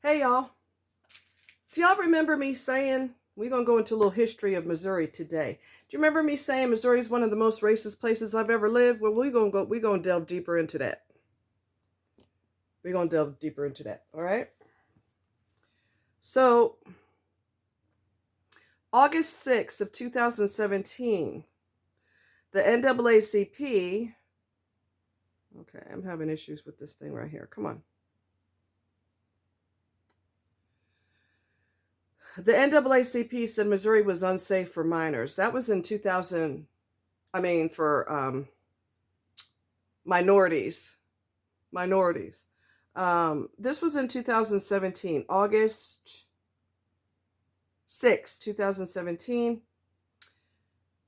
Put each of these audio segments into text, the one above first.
Hey y'all, do y'all remember me saying, we're going to go into a little history of Missouri today. Do you remember me saying Missouri is one of the most racist places I've ever lived? Well, we're going to delve deeper into that. All right? So, August 6th of 2017, the NAACP, okay, I'm having issues with this thing right here. Come on. The NAACP said Missouri was unsafe for minors. That was in 2000, for minorities. This was in 2017, August 6, 2017.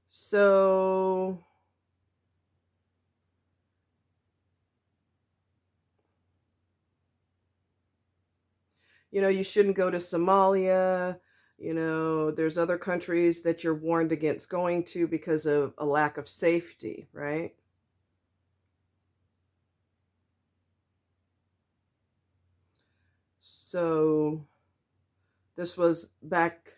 So, you shouldn't go to Somalia. There's other countries that you're warned against going to because of a lack of safety, right? So this was back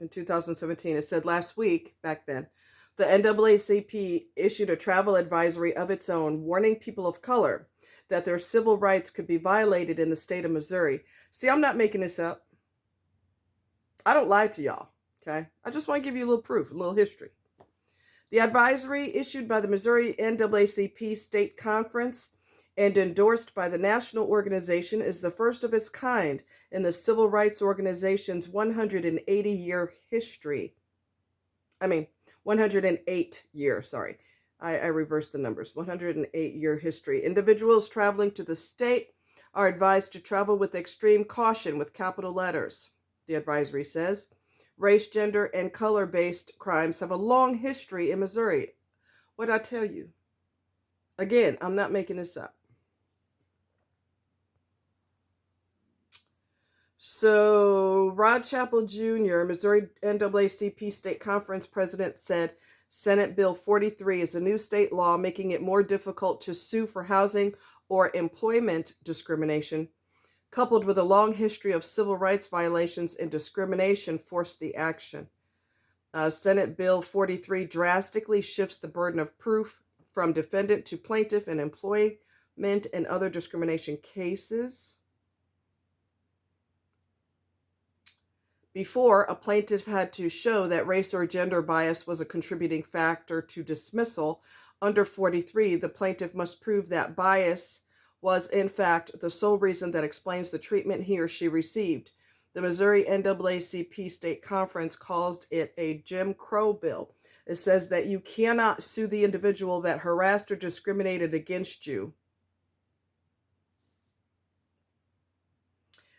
in 2017. It said last week, back then, the NAACP issued a travel advisory of its own, warning people of color that their civil rights could be violated in the state of Missouri. See, I'm not making this up. I don't lie to y'all, okay? I just want to give you a little proof, a little history. The advisory issued by the Missouri NAACP State Conference and endorsed by the national organization is the first of its kind in the civil rights organization's 180-year history. 108 year, sorry. I reversed the numbers. 108-year history. Individuals traveling to the state are advised to travel with extreme caution with capital letters, the advisory says. Race, gender, and color-based crimes have a long history in Missouri. What'd I tell you? Again, I'm not making this up. So, Rod Chappell Jr., Missouri NAACP State Conference president, said Senate Bill 43 is a new state law making it more difficult to sue for housing or employment discrimination, coupled with a long history of civil rights violations and discrimination, forced the action. Senate Bill 43 drastically shifts the burden of proof from defendant to plaintiff in employment and other discrimination cases. Before, a plaintiff had to show that race or gender bias was a contributing factor to dismissal. Under 43, the plaintiff must prove that bias was, in fact, the sole reason that explains the treatment he or she received. The Missouri NAACP State Conference calls it a Jim Crow bill. It says that you cannot sue the individual that harassed or discriminated against you.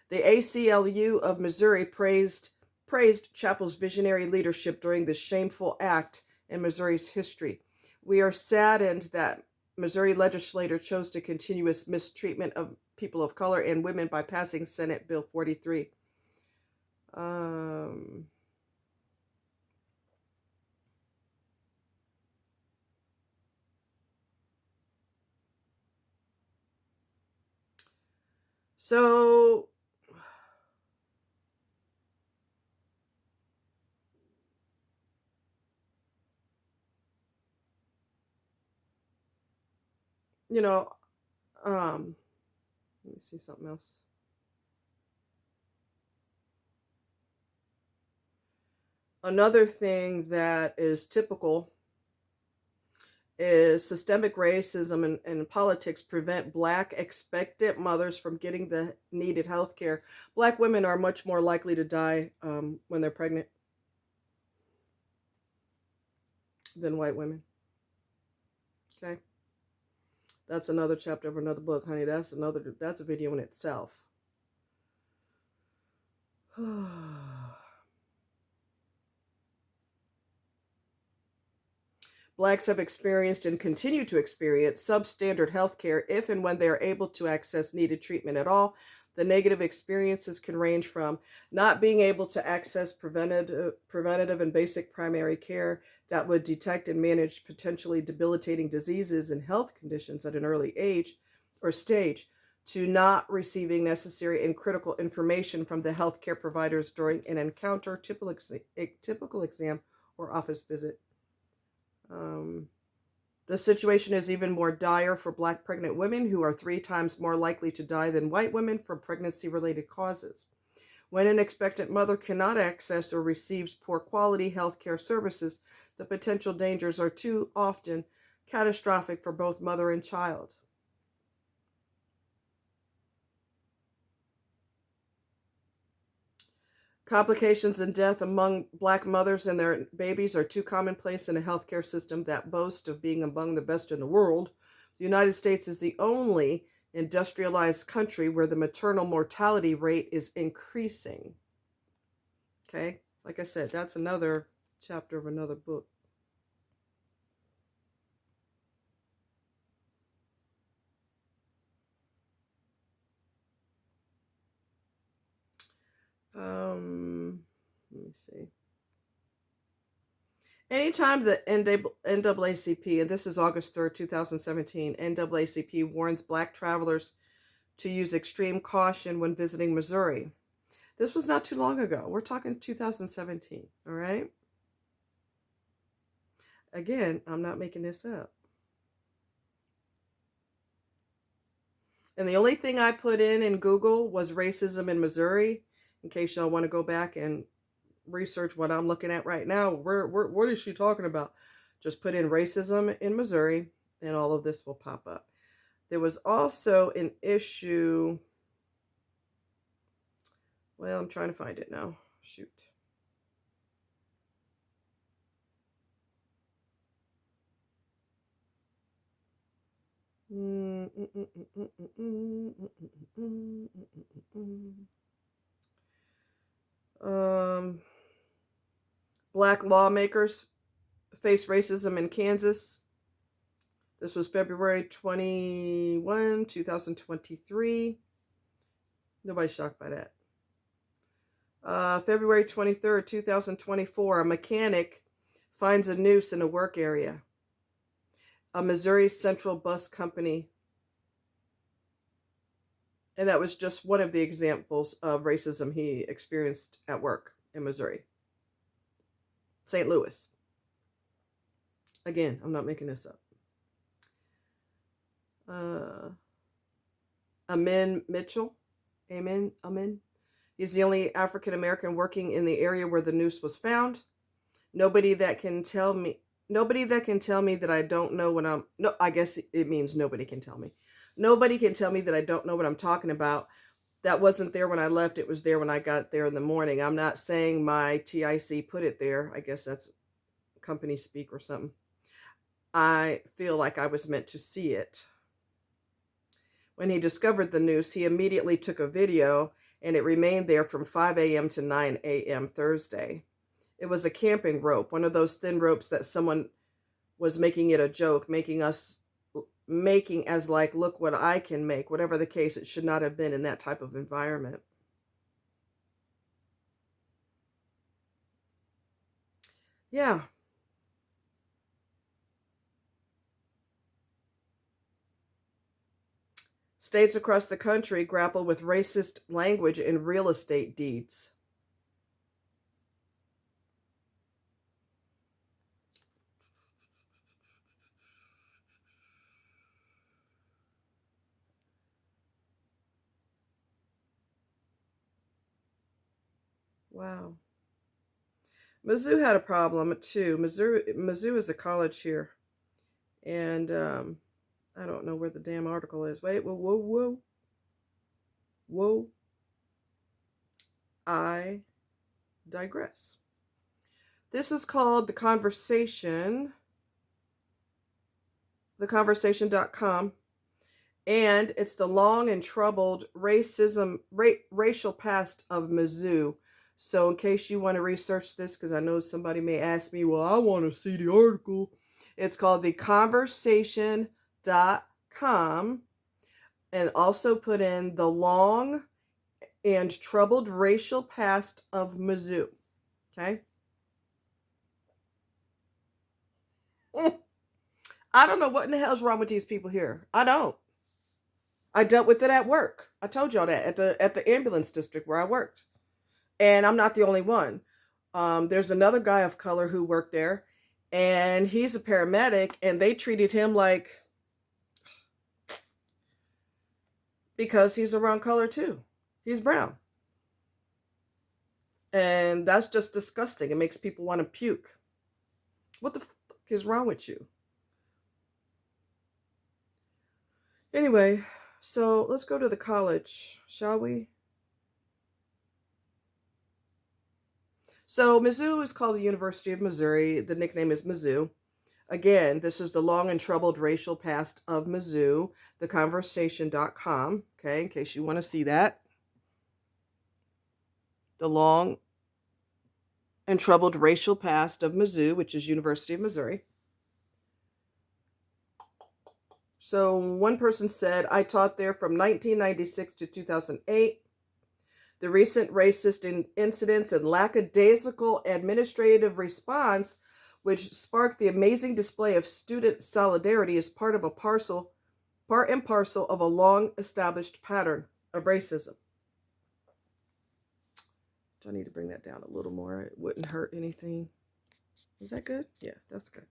The ACLU of Missouri praised Chappell's visionary leadership during this shameful act in Missouri's history. We are saddened that Missouri legislature chose to continue its mistreatment of people of color and women by passing Senate Bill 43. So, let me see something else. Another thing that is typical is systemic racism and politics prevent Black expectant mothers from getting the needed health care. Black women are much more likely to die when they're pregnant than white women. Okay? That's another chapter of another book, honey. That's a video in itself. Blacks have experienced and continue to experience substandard health care if and when they are able to access needed treatment at all. The negative experiences can range from not being able to access preventative and basic primary care that would detect and manage potentially debilitating diseases and health conditions at an early age or stage, to not receiving necessary and critical information from the healthcare providers during an encounter, typical exam, or office visit. The situation is even more dire for Black pregnant women, who are 3 times more likely to die than white women from pregnancy-related causes. When an expectant mother cannot access or receives poor quality healthcare services, the potential dangers are too often catastrophic for both mother and child. Complications and death among Black mothers and their babies are too commonplace in a healthcare system that boasts of being among the best in the world. The United States is the only industrialized country where the maternal mortality rate is increasing. Okay, like I said, that's another chapter of another book. Let me see. Anytime the NAACP, and this is August 3rd, 2017, NAACP warns Black travelers to use extreme caution when visiting Missouri. This was not too long ago. We're talking 2017, all right? Again, I'm not making this up. And the only thing I put in Google was racism in Missouri, in case y'all want to go back and research what I'm looking at right now. What is she talking about? Just put in racism in Missouri, and all of this will pop up. There was also an issue. Well, I'm trying to find it now. Shoot. Black lawmakers face racism in Kansas. This was February 21, 2023. Nobody's shocked by that. February 23rd, 2024, a mechanic finds a noose in a work area. A Missouri Central Bus Company. And that was just one of the examples of racism he experienced at work in Missouri. St. Louis. Again, I'm not making this up. Amin Mitchell. Amin. He's the only African American working in the area where the noose was found. Nobody that can tell me that I don't know what I'm... No, I guess it means nobody can tell me. Nobody can tell me that I don't know what I'm talking about. That wasn't there when I left. It was there when I got there in the morning. I'm not saying my TIC put it there. I guess that's company speak or something. I feel like I was meant to see it. When he discovered the noose, he immediately took a video, and it remained there from 5 a.m. to 9 a.m. Thursday. It was a camping rope, one of those thin ropes that someone was making it a joke, making as like, look what I can make. Whatever the case, it should not have been in that type of environment. Yeah. States across the country grapple with racist language in real estate deeds. Wow. Mizzou had a problem too. Mizzou is the college here. And I don't know where the damn article is. Wait, whoa. I digress. This is called The Conversation. Theconversation.com. And it's the long and troubled racial past of Mizzou. So in case you want to research this, because I know somebody may ask me, well, I want to see the article. It's called theconversation.com. And also put in the long and troubled racial past of Mizzou. Okay? I don't know what in the hell's wrong with these people here. I don't. I dealt with it at work. I told y'all that at the ambulance district where I worked. And I'm not the only one. There's another guy of color who worked there, and he's a paramedic, and they treated him like, because he's the wrong color too. He's brown. And that's just disgusting. It makes people want to puke. What the fuck is wrong with you? Anyway, so let's go to the college, shall we? So Mizzou is called the University of Missouri. The nickname is Mizzou. Again, this is the long and troubled racial past of Mizzou, theconversation.com, okay, in case you want to see that. The long and troubled racial past of Mizzou, which is University of Missouri. So one person said, I taught there from 1996 to 2008. The recent racist incidents and lackadaisical administrative response, which sparked the amazing display of student solidarity, is part and parcel of a long-established pattern of racism. Do I need to bring that down a little more? It wouldn't hurt anything. Is that good? Yeah, that's good.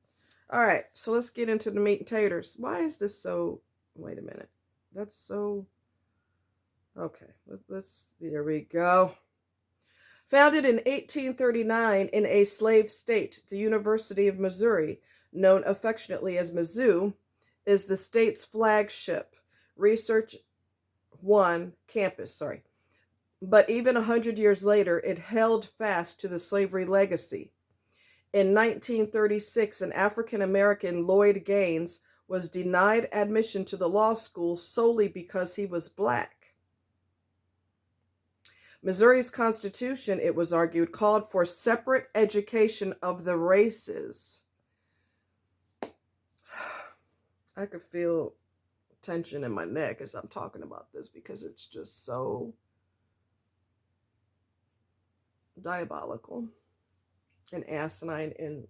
All right, so let's get into the meat and taters. Why is this so... Wait a minute. That's so... Okay, let's there we go. Founded in 1839 in a slave state, the University of Missouri, known affectionately as Mizzou, is the state's flagship Research One campus. But even 100 years later, it held fast to the slavery legacy. In 1936, an African-American, Lloyd Gaines, was denied admission to the law school solely because he was black. Missouri's constitution, it was argued, called for separate education of the races. I could feel tension in my neck as I'm talking about this because it's just so diabolical and asinine. And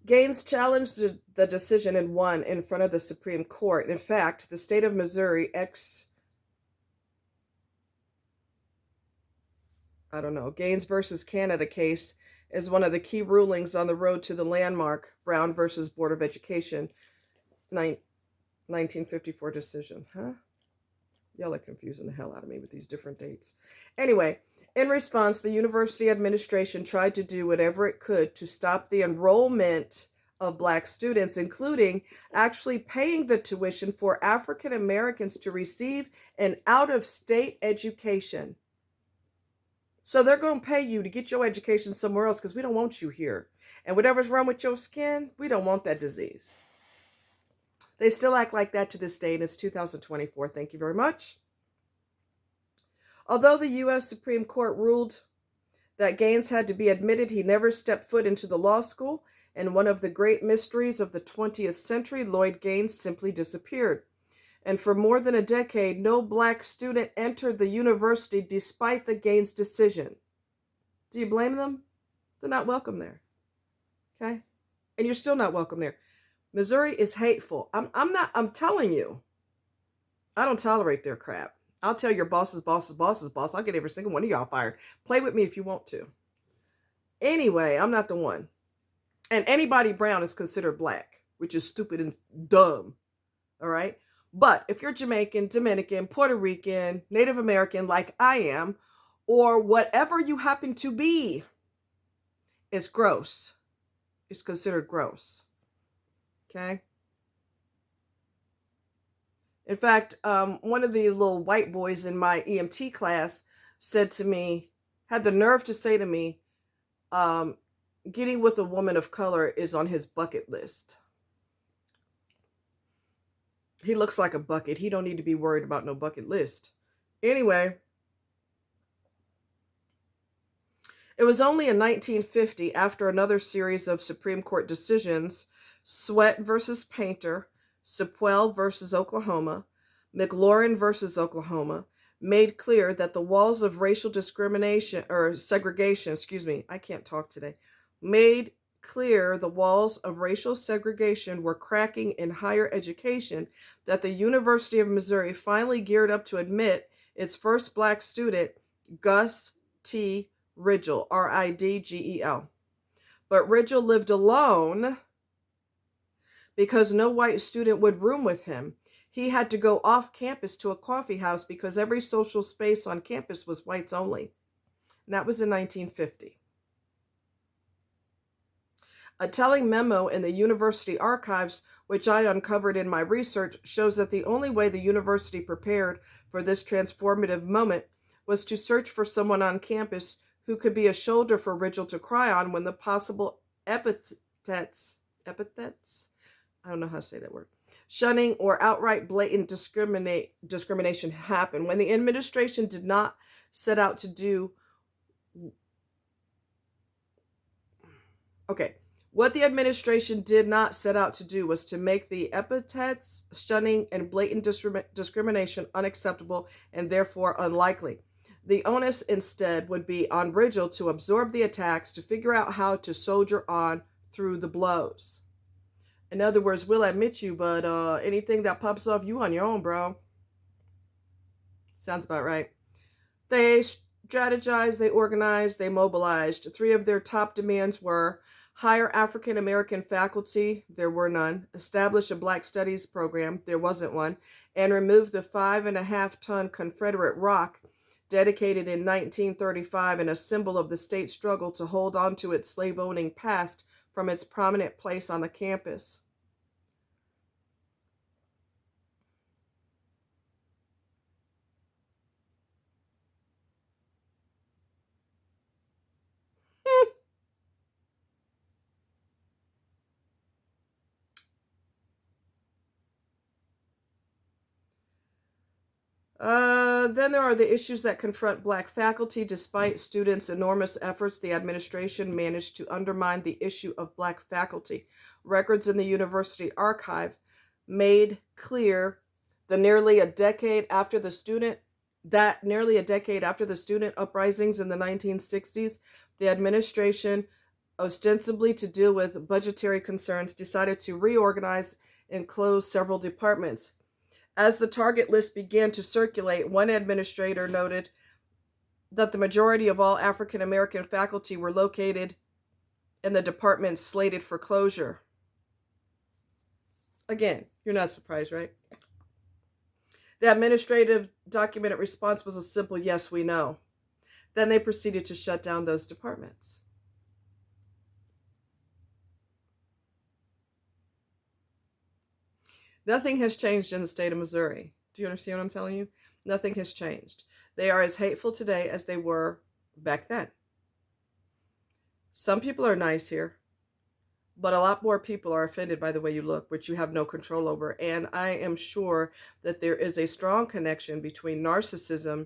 Gaines challenged the decision and won in front of the Supreme Court. In fact, the state of Missouri Gaines versus Canada case is one of the key rulings on the road to the landmark Brown versus Board of Education 1954 decision. Y'all are confusing the hell out of me with these different dates. Anyway, in response, the university administration tried to do whatever it could to stop the enrollment of black students, including actually paying the tuition for African Americans to receive an out-of-state education. So they're going to pay you to get your education somewhere else because we don't want you here. And whatever's wrong with your skin, we don't want that disease. They still act like that to this day, and it's 2024. Thank you very much. Although the U.S. Supreme Court ruled that Gaines had to be admitted, he never stepped foot into the law school, and one of the great mysteries of the 20th century, Lloyd Gaines simply disappeared. And for more than a decade, no black student entered the university despite the Gaines decision. Do you blame them? They're not welcome there. Okay? And you're still not welcome there. Missouri is hateful. I'm telling you. I don't tolerate their crap. I'll tell your boss's boss. I'll get every single one of y'all fired. Play with me if you want to. Anyway, I'm not the one. And anybody brown is considered black, which is stupid and dumb. All right? But if you're Jamaican, Dominican, Puerto Rican, Native American like I am, or whatever you happen to be, it's gross. It's considered gross. Okay? In fact, one of the little white boys in my EMT class said to me, had the nerve to say to me, getting with a woman of color is on his bucket list. He looks like a bucket. He don't need to be worried about no bucket list. Anyway, it was only in 1950, after another series of Supreme Court decisions, Sweat versus Painter, Sipwell versus Oklahoma, McLaurin versus Oklahoma, made clear that the walls of racial discrimination or segregation, I can't talk today, made clear the walls of racial segregation were cracking in higher education that the University of Missouri finally geared up to admit its first black student, Gus T. Ridgel, Ridgel. But Ridgel lived alone because no white student would room with him. He had to go off campus to a coffee house because every social space on campus was whites only. And that was in 1950. A telling memo in the university archives, which I uncovered in my research, shows that the only way the university prepared for this transformative moment was to search for someone on campus who could be a shoulder for Ridgel to cry on when the possible epithets, I don't know how to say that word, shunning or outright blatant discrimination happened. When the administration did not set out to do what the administration did not set out to do was to make the epithets, shunning, and blatant discrimination unacceptable and therefore unlikely. The onus instead would be on Ridgel to absorb the attacks, to figure out how to soldier on through the blows. In other words, we'll admit you, but anything that pops off, you on your own, bro. Sounds about right. They strategized, they organized, they mobilized. Three of their top demands were hire African American faculty, there were none, establish a Black Studies program, there wasn't one, and remove the 5.5-ton Confederate rock dedicated in 1935 and a symbol of the state's struggle to hold on to its slave-owning past from its prominent place on the campus. Then there are the issues that confront Black faculty. Despite students' enormous efforts, the administration managed to undermine the issue of Black faculty. Records in the university archive made clear that nearly a decade after the student uprisings in the 1960s, the administration, ostensibly to deal with budgetary concerns, decided to reorganize and close several departments. As the target list began to circulate, one administrator noted that the majority of all African American faculty were located in the departments slated for closure. Again, you're not surprised, right? The administrative documented response was a simple yes, we know. Then they proceeded to shut down those departments. Nothing has changed in the state of Missouri. Do you understand what I'm telling you? Nothing has changed. They are as hateful today as they were back then. Some people are nice here, but a lot more people are offended by the way you look, which you have no control over. And I am sure that there is a strong connection between narcissism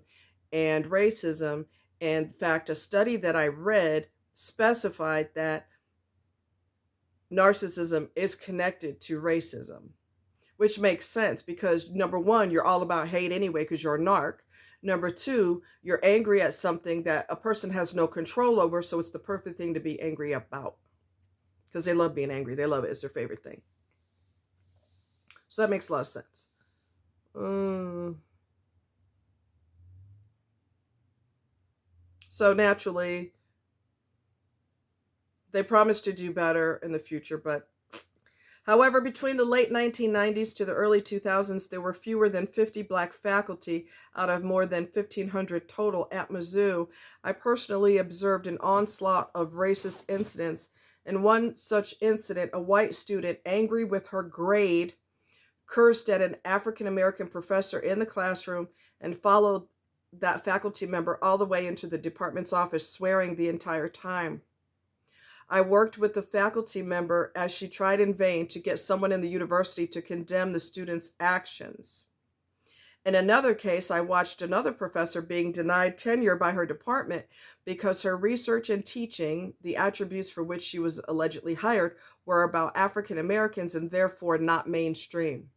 and racism. And in fact, a study that I read specified that narcissism is connected to racism, which makes sense because, number one, you're all about hate anyway because you're a narc. Number two, you're angry at something that a person has no control over, so it's the perfect thing to be angry about because they love being angry. They love it. It's their favorite thing. So that makes a lot of sense. So naturally, they promise to do better in the future, but however, between the late 1990s to the early 2000s, there were fewer than 50 Black faculty out of more than 1,500 total at Mizzou. I personally observed an onslaught of racist incidents. In one such incident, a white student, angry with her grade, cursed at an African American professor in the classroom and followed that faculty member all the way into the department's office, swearing the entire time. I worked with the faculty member as she tried in vain to get someone in the university to condemn the student's actions. In another case, I watched another professor being denied tenure by her department because her research and teaching, the attributes for which she was allegedly hired, were about African Americans and therefore not mainstream.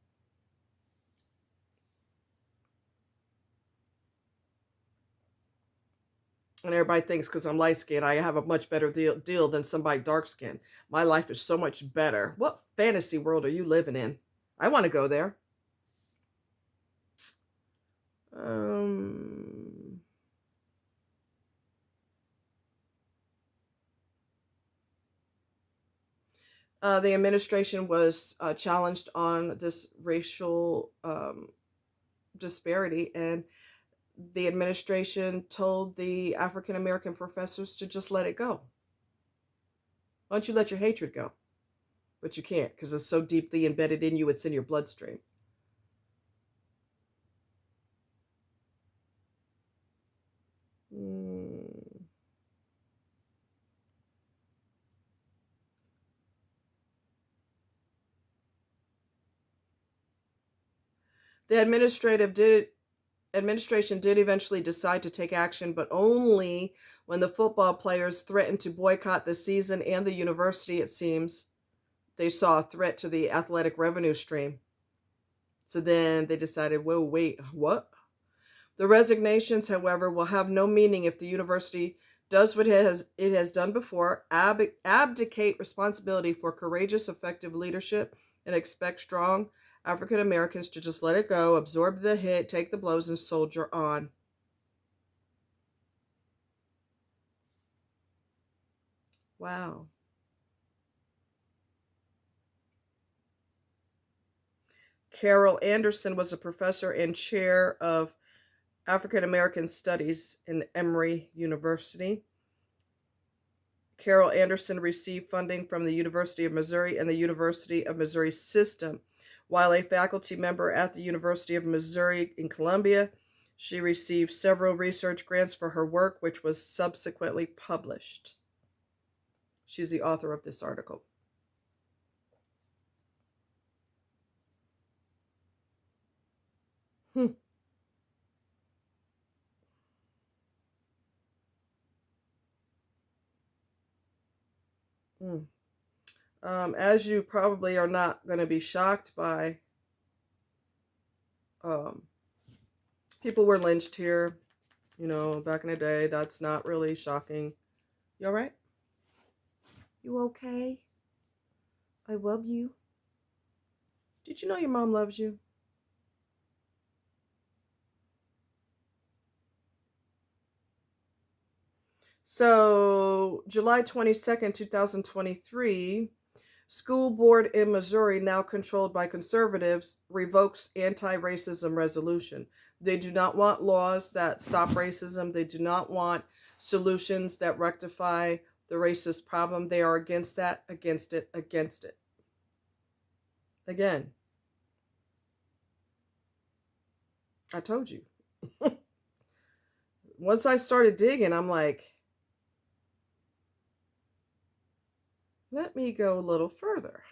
And everybody thinks because I'm light skinned, I have a much better deal than somebody dark skinned. My life is so much better. What fantasy world are you living in? I want to go there. Um, the administration was challenged on this racial disparity, and the administration told the African American professors to just let it go. Why don't you let your hatred go? But you can't because it's so deeply embedded in you, it's in your bloodstream. Mm. The administration did eventually decide to take action, but only when the football players threatened to boycott the season and the university, it seems. They saw a threat to the athletic revenue stream. So then they decided, whoa, wait, what? The resignations, however, will have no meaning if the university does what it has done before, abdicate responsibility for courageous, effective leadership, and expect strong African Americans to just let it go, absorb the hit, take the blows, and soldier on. Wow. Carol Anderson was a professor and chair of African American Studies in Emory University. Carol Anderson received funding from the University of Missouri and the University of Missouri system. While a faculty member at the University of Missouri in Columbia, she received several research grants for her work, which was subsequently published. She's the author of this article. Hmm. Hmm. As you probably are not going to be shocked by, um, people were lynched here, back in the day. That's not really shocking. You all right? You okay? I love you. Did you know your mom loves you? So, July 22nd, 2023, school board in Missouri, now controlled by conservatives, revokes anti-racism resolution. They do not want laws that stop racism. They do not want solutions that rectify the racist problem. They are against that, against it, against it. Again, I told you. Once I started digging, I'm like, let me go a little further.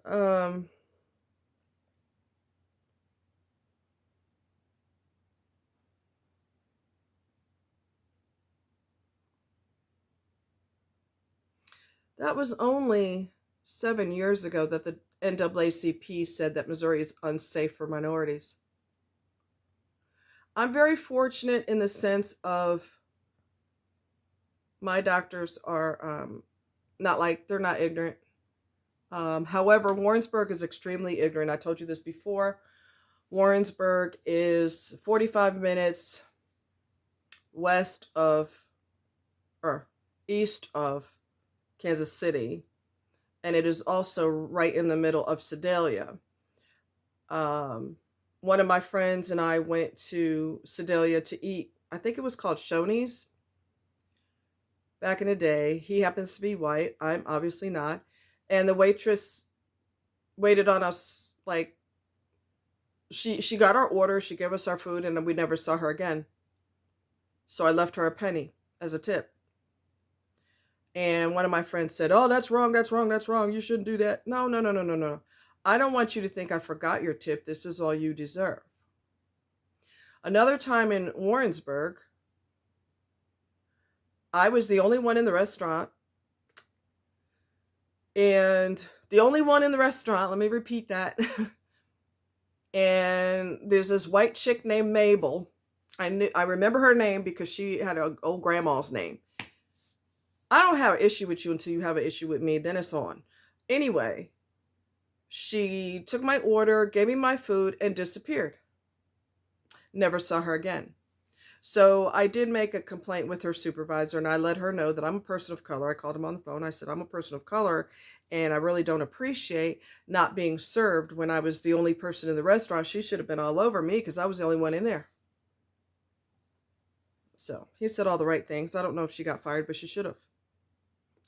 Um, that was only 7 years ago that the NAACP said that Missouri is unsafe for minorities. I'm very fortunate in the sense of my doctors are they're not ignorant. However, Warrensburg is extremely ignorant. I told you this before. Warrensburg is 45 minutes west of, or east of Kansas City, and it is also right in the middle of Sedalia. One of my friends and I went to Sedalia to eat, I think it was called Shoney's back in the day. He happens to be white. I'm obviously not. And the waitress waited on us like she got our order, she gave us our food, and we never saw her again. So I left her a penny as a tip. And one of my friends said, "Oh, that's wrong, that's wrong, that's wrong. You shouldn't do that." No, no, no, no, no, no. I don't want you to think I forgot your tip. This is all you deserve. Another time in Warrensburg, I was the only one in the restaurant. And the only one in the restaurant, let me repeat that. And there's this white chick named Mabel. I remember her name because she had an old grandma's name. I don't have an issue with you until you have an issue with me. Then it's on. Anyway, she took my order, gave me my food, and disappeared. Never saw her again. So I did make a complaint with her supervisor, and I let her know that I'm a person of color. I called him on the phone. I said, I'm a person of color, and I really don't appreciate not being served when I was the only person in the restaurant. She should have been all over me because I was the only one in there. So he said all the right things. I don't know if she got fired, but she should have.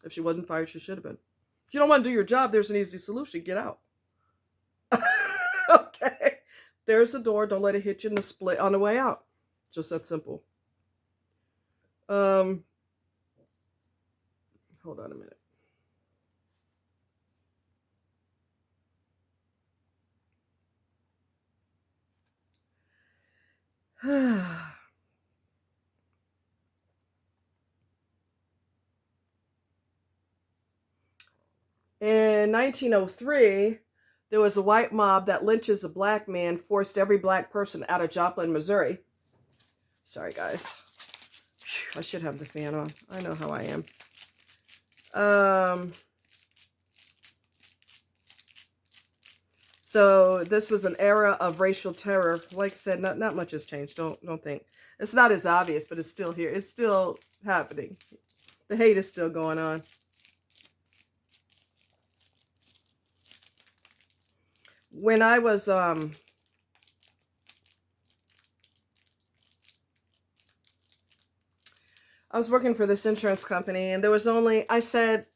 If she wasn't fired, she should have been. If you don't want to do your job, there's an easy solution. Get out. Okay. There's the door. Don't let it hit you in the split on the way out. Just that simple. Hold on a minute. In 1903, there was a white mob that lynches a black man, forced every black person out of Joplin, Missouri. Sorry, guys. I should have the fan on. I know how I am. So this was an era of racial terror. Like I said, not much has changed. Don't think. It's not as obvious, but it's still here. It's still happening. The hate is still going on. When I was working for this insurance company, and there was only, I said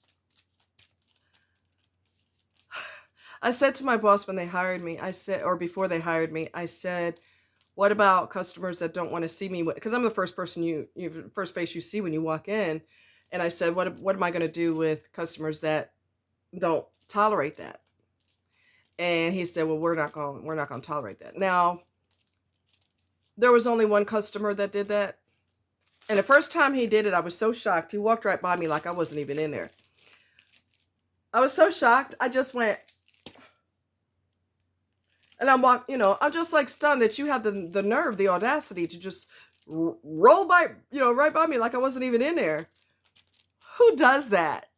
to my boss when they hired me, or before they hired me, I said, what about customers that don't want to see me? Because I'm the first person first face you see when you walk in. And I said, what am I going to do with customers that don't tolerate that? And he said, well, we're not going to tolerate that. Now, there was only one customer that did that. And the first time he did it, I was so shocked. He walked right by me like I wasn't even in there. I was so shocked. I just went, and I'm just like stunned that you had the nerve, the audacity to just roll by, right by me like I wasn't even in there. Who does that?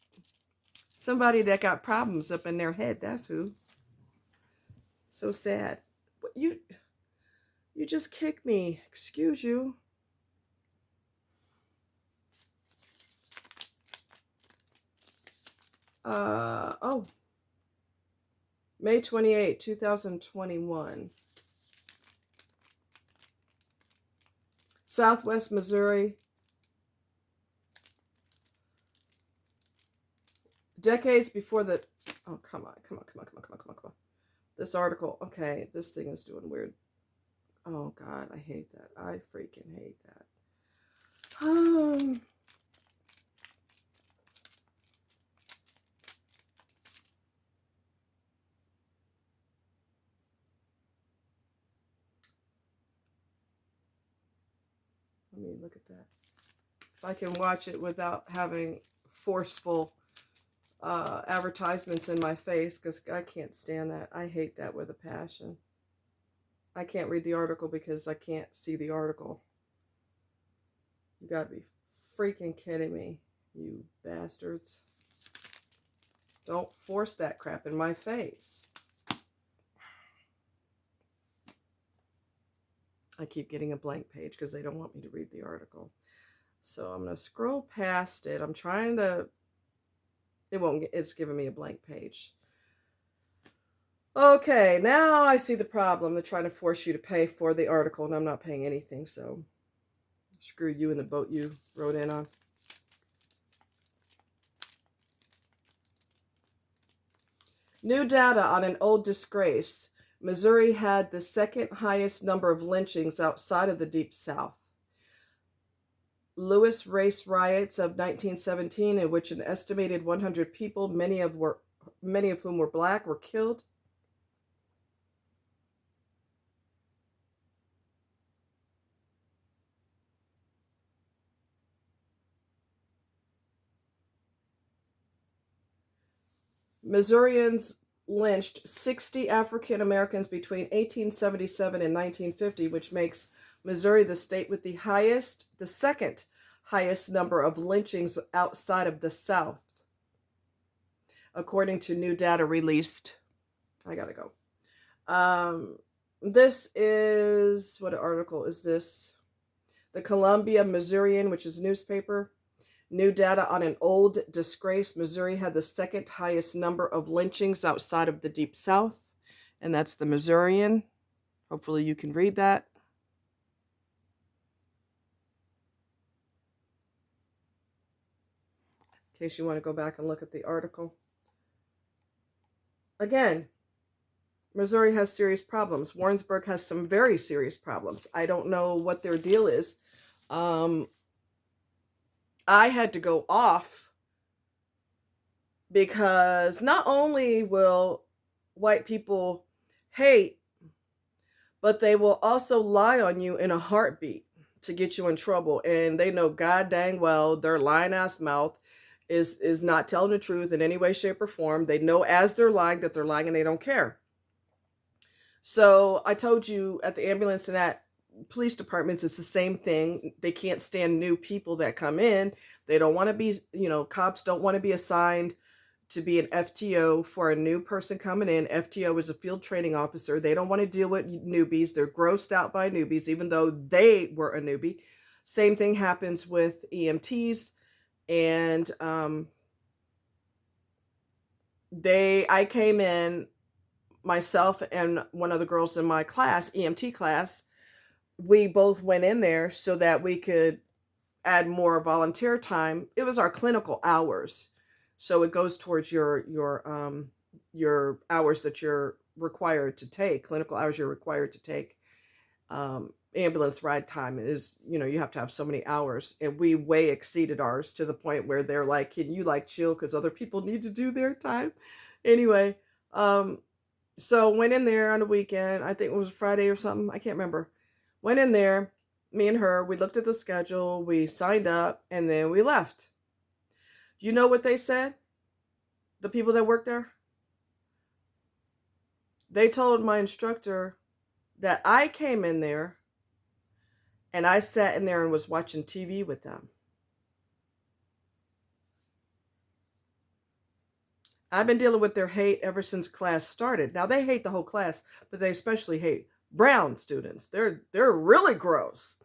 Somebody that got problems up in their head. That's who. So sad. You just kicked me. Excuse you. May 28, 2021. Southwest Missouri. Decades before the... Oh, come on. This article... Okay, this thing is doing weird. Oh, God, I hate that. I freaking hate that. Let me look at that. If I can watch it without having forceful advertisements in my face, because I can't stand that. I hate that with a passion. I can't read the article because I can't see the article. You gotta be freaking kidding me, you bastards. Don't force that crap in my face. I keep getting a blank page because they don't want me to read the article. So I'm going to scroll past it. I'm trying to... It's giving me a blank page. Okay, now I see the problem. They're trying to force you to pay for the article, and I'm not paying anything, so screw you and the boat you rode in on. New data on an old disgrace. Missouri had the second highest number of lynchings outside of the Deep South. Lewis race riots of 1917, in which an estimated 100 people, many of whom were black, were killed. Missourians lynched 60 African Americans between 1877 and 1950, which makes Missouri the state with the second highest number of lynchings outside of the South, according to new data released. I gotta go. This is, what article is this? The Columbia Missourian, which is a newspaper. New data on an old disgrace. Missouri had the second highest number of lynchings outside of the Deep South, and that's the Missourian. Hopefully you can read that. In case you want to go back and look at the article. Again, Missouri has serious problems. Warrensburg has some very serious problems. I don't know what their deal is. I had to go off because not only will white people hate, but they will also lie on you in a heartbeat to get you in trouble. And they know god dang well their lying ass mouth is not telling the truth in any way, shape, or form. They know as they're lying that they're lying, and they don't care. So I told you at the ambulance and at police departments, it's the same thing. They can't stand new people that come in. They don't want to be, cops don't want to be assigned to be an FTO for a new person coming in. FTO is a field training officer. They don't want to deal with newbies. They're grossed out by newbies, even though they were a newbie. Same thing happens with EMTs. And I came in, myself and one of the girls in my class, EMT class, we both went in there so that we could add more volunteer time. It was our clinical hours. So it goes towards your hours that you're required to take, clinical hours you're required to take. Ambulance ride time is, you have to have so many hours, and we way exceeded ours to the point where they're like, can you chill, because other people need to do their time. Anyway, so went in there on the weekend. I think it was Friday or something. I can't remember. Went in there, me and her, we looked at the schedule, we signed up, and then we left. You know what they said? The people that worked there? They told my instructor that I came in there and I sat in there and was watching TV with them. I've been dealing with their hate ever since class started. Now, they hate the whole class, but they especially hate brown students. They're really gross.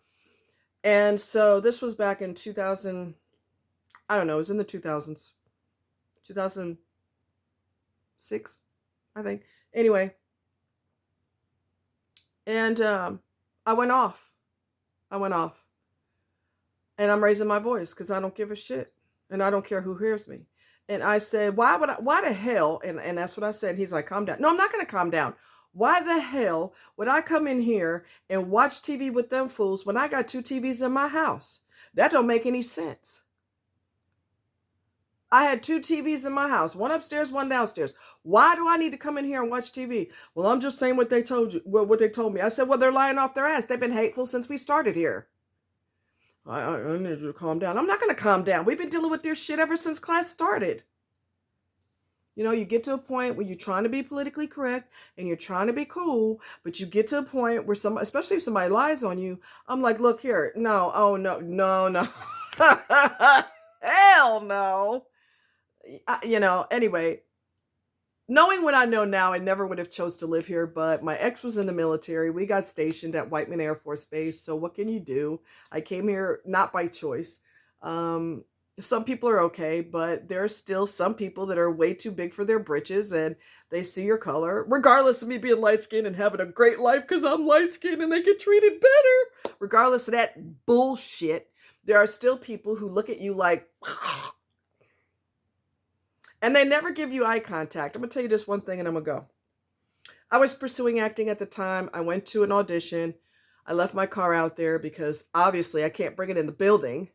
And so this was back in 2000, I don't know, it was in the 2000s. 2006, I think. Anyway. And I went off. And I'm raising my voice because I don't give a shit. And I don't care who hears me. And I said, why the hell? And that's what I said. He's like, calm down. No, I'm not going to calm down. Why the hell would I come in here and watch TV with them fools when I got 2 TVs in my house? That don't make any sense. I had 2 TVs in my house, one upstairs, one downstairs. Why do I need to come in here and watch TV? Well, I'm just saying what they told you, what they told me. I said, well, they're lying off their ass. They've been hateful since we started here. I need you to calm down. I'm not going to calm down. We've been dealing with their shit ever since class started. You get to a point where you're trying to be politically correct and you're trying to be cool, but you get to a point where especially if somebody lies on you, I'm like, look here. No. Oh, no. Hell no. Anyway, knowing what I know now, I never would have chose to live here, but my ex was in the military. We got stationed at Whiteman Air Force Base. So what can you do? I came here not by choice. Some people are okay, but there are still some people that are way too big for their britches, and they see your color, regardless of me being light-skinned and having a great life because I'm light-skinned and they get treated better. Regardless of that bullshit, there are still people who look at you like... And they never give you eye contact. I'm going to tell you this one thing and I'm going to go. I was pursuing acting at the time. I went to an audition. I left my car out there because obviously I can't bring it in the building.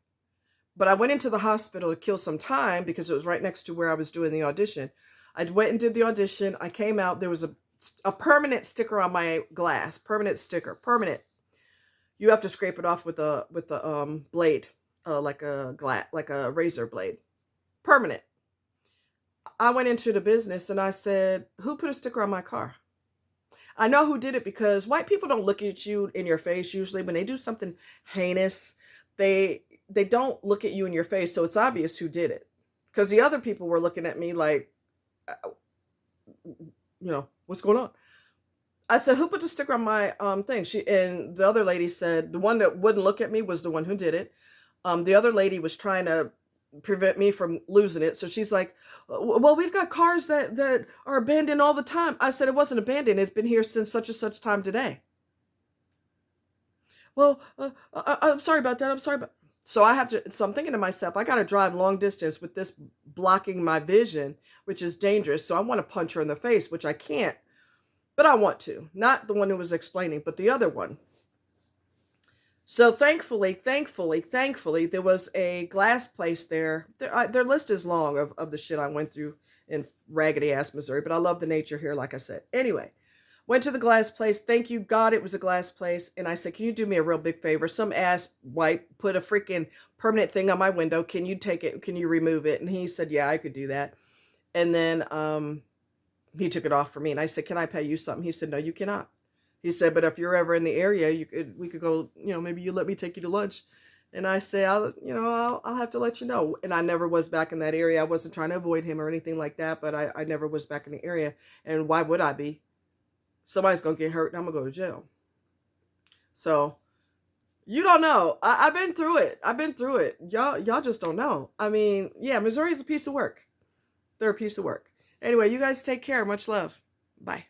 But I went into the hospital to kill some time because it was right next to where I was doing the audition. I went and did the audition. I came out. There was a permanent sticker on my glass. Permanent sticker. Permanent. You have to scrape it off with a blade, like a razor blade. Permanent. I went into the business and I said, who put a sticker on my car? I know who did it because white people don't look at you in your face usually when they do something heinous. They don't look at you in your face, so it's obvious who did it. Because the other people were looking at me like, what's going on? I said, who put the sticker on my thing? And the other lady said the one that wouldn't look at me was the one who did it. The other lady was trying to prevent me from losing it. So she's like, well, we've got cars that are abandoned all the time. I said, it wasn't abandoned. It's been here since such and such time today. Well, I'm sorry about that. I'm sorry about. So I'm thinking to myself, I got to drive long distance with this blocking my vision, which is dangerous. So I want to punch her in the face, which I can't, but I want to. Not the one who was explaining, but the other one. So thankfully, there was a glass place there. Their list is long of the shit I went through in raggedy ass Missouri, but I love the nature here, like I said. Anyway, went to the glass place. Thank you, God, it was a glass place. And I said, can you do me a real big favor? Some ass white put a freaking permanent thing on my window. Can you take it? Can you remove it? And he said, yeah, I could do that. And then he took it off for me. And I said, can I pay you something? He said, no, you cannot. He said, but if you're ever in the area, we could go, maybe you let me take you to lunch. And I say, I'll have to let you know. And I never was back in that area. I wasn't trying to avoid him or anything like that, but I never was back in the area. And why would I be? Somebody's going to get hurt and I'm going to go to jail. So you don't know. I've been through it. Y'all just don't know. I mean, yeah, Missouri's a piece of work. They're a piece of work. Anyway, you guys take care. Much love. Bye.